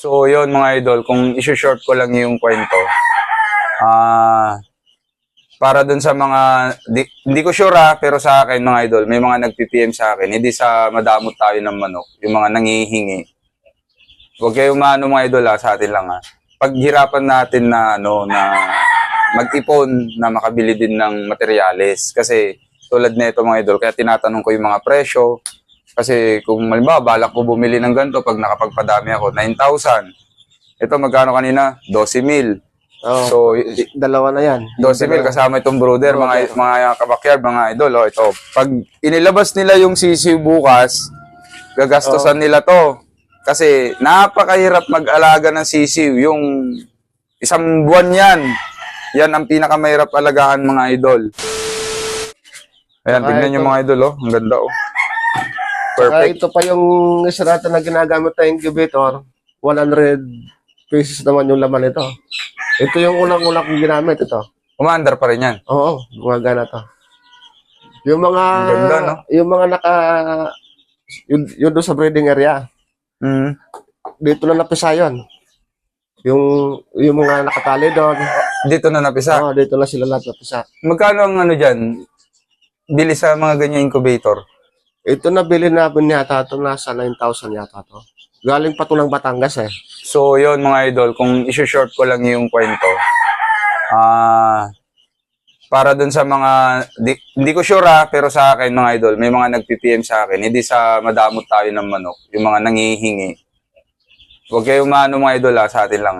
So, yun mga idol, kung isi-short ko lang yung kwento, para dun sa mga, hindi ko sure pero sa akin mga idol, may mga nag-PPM sa akin, hindi sa madamot tayo ng manok, yung mga nangihingi. Huwag kayong maano mga idol sa atin lang Paghirapan natin na, na mag-ipon na makabili din ng materyales. Kasi tulad na ito mga idol, kaya tinatanong ko yung mga presyo. Kasi kung malimbawa, balak ko bumili ng ganito, pag nakapagpadami ako, 9,000. Ito magkano kanina? 12,000. Oh, So, dalawa na yan. 12,000 kasama itong brooder, mga kabakyard, mga idol. Ito, pag inilabas nila yung sisiw bukas, gagastosan nila to. Kasi napakahirap mag-alaga ng sisiw. Yung isang buwan yan. Yan ang pinakamahirap alagaan mga idol. Ayan, tignan nyo mga idol. Ang ganda Perfect. Ito pa yung isarata na ginagamit na incubator. 100 pesos naman yung laman nito. Ito yung unang-unang kong ginamit ito. Umaandar pa rin yan. Oo, gumagana to. Yung mga ganda, no? Yung mga yun doon sa breeding area. Dito na napisa yun. Yung mga nakatali doon. Dito na napisa? Oo, dito na sila napisa. Magkano ang ano dyan? Bili sa mga ganyan incubator? Ito nabili namin yata ito, nasa 9,000 yata to. Galing pa ito ng Batangas So, yun mga idol, kung isi-short ko lang yung kwento, para dun sa mga, hindi ko sure pero sa akin mga idol, may mga nag-PPM sa akin, hindi sa madamot tayo ng manok, yung mga nangihingi. Huwag kayong maano mga idol sa atin lang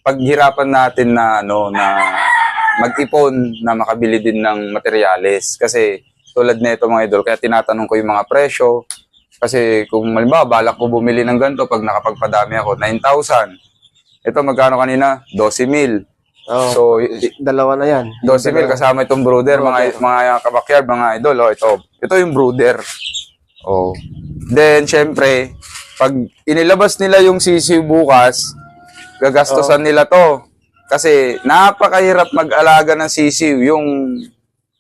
Paghirapan natin na, na mag-ipon na makabili din ng materyales. Kasi tulad na ito mga idol, kaya tinatanong ko yung mga presyo. Kasi kung malimbawa, balak ko bumili ng ganito, pag nakapagpadami ako, 9,000. Ito magkano kanina? 12,000. Oh, so, dalawa na yan. 12,000 kasama itong brooder, mga kabakyard, mga idol. Ito yung brooder. Then, syempre, pag inilabas nila yung sisiw bukas, gagastosan nila to. Kasi napakahirap mag-alaga ng sisiw. Yung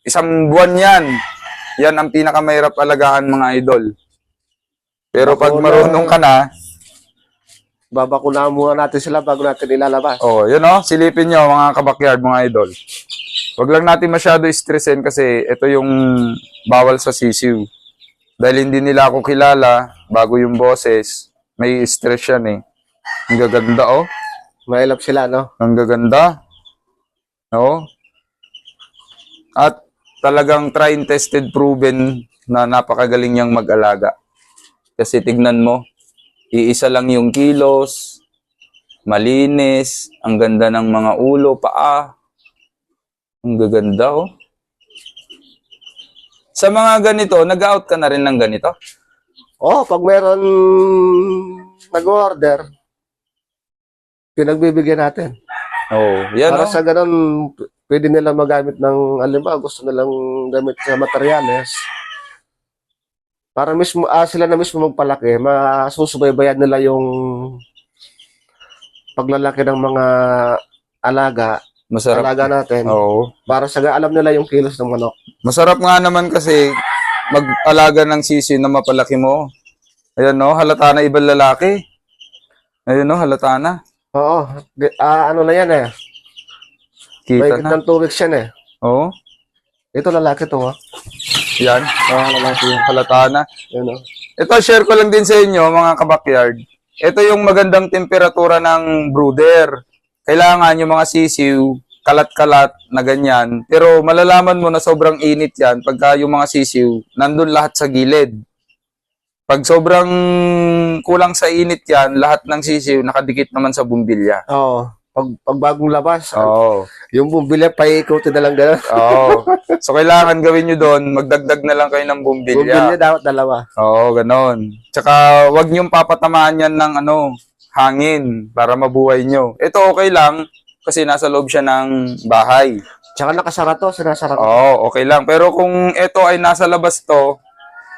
isang buwan yan. Yan ang pinakamahirap alagaan mga idol. Pero pag marunong ka na, babakunahan muna natin sila bago natin ilalabas. yun silipin nyo mga kabakyard, mga idol. Huwag lang natin masyado stressin kasi ito yung bawal sa sisiw. Dahil hindi nila ako kilala, bago yung boses, may stress yan Ang gaganda Mailap sila, no? Ang gaganda. At talagang tried, tested, proven na napakagaling niyang mag-alaga. Kasi tignan mo, iisa lang yung kilos, malinis, ang ganda ng mga ulo, paa. Ang gaganda Sa mga ganito, nag-out ka na rin ng ganito? Pag meron nag-order, pinagbibigyan natin. Yan Para sa ganun, pwede nila magamit ng, alimbawa, gusto nilang gamit sa materyales. Para mismo, sila na mismo magpalaki, masusubaybayan nila yung paglalaki ng mga alaga. Masarap. Alaga natin. Para sa alam nila yung kilos ng manok. Masarap nga naman kasi mag-alaga ng sisiw na mapalaki mo. Ayan halata na ibang lalaki. Ayan halata na. Ano na yan Kita na. Ng 2 weeks yan Ito lalaki to Yan. Lalaki yan. Halata na. Yan Ito, share ko lang din sa inyo, mga kabakyard. Ito yung magandang temperatura ng brooder. Kailangan yung mga sisiw, kalat-kalat na ganyan. Pero malalaman mo na sobrang init yan pagka yung mga sisiw, nandun lahat sa gilid. Pag sobrang kulang sa init yan, lahat ng sisiw nakadikit naman sa bumbilya. Pag bagong labas, yung bumbilya, paikutin na lang gano'n. So, kailangan gawin nyo doon, magdagdag na lang kayo ng bumbilya. Bumbilya dapat dalawa. Ganon. Tsaka, wag nyong papatamaan yan ng hangin para mabuhay nyo. Ito okay lang, kasi nasa loob siya ng bahay. Tsaka nakasara to, sinasara to. Okay lang. Pero kung ito ay nasa labas to,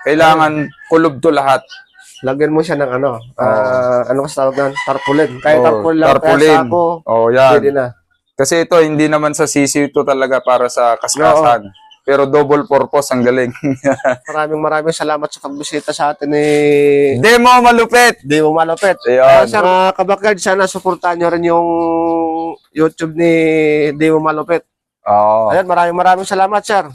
kailangan kulob to lahat. Lagyan mo siya ng ano kasi tawag na? Tarpaulin. Kahit tarpaulin lang, tarpaulin. kaya sako, Yan. pwede na. Kasi ito, hindi naman sa sisiw to talaga para sa kaskasan. pero double purpose, ang galing. Maraming salamat sa pagbisita sa atin ni Demo malupit! Demo Malupit. Ayun. Sa mga kabakard, sana suportahan nyo rin yung YouTube ni Demo Malupit. Oo. Ayan, maraming salamat, sir.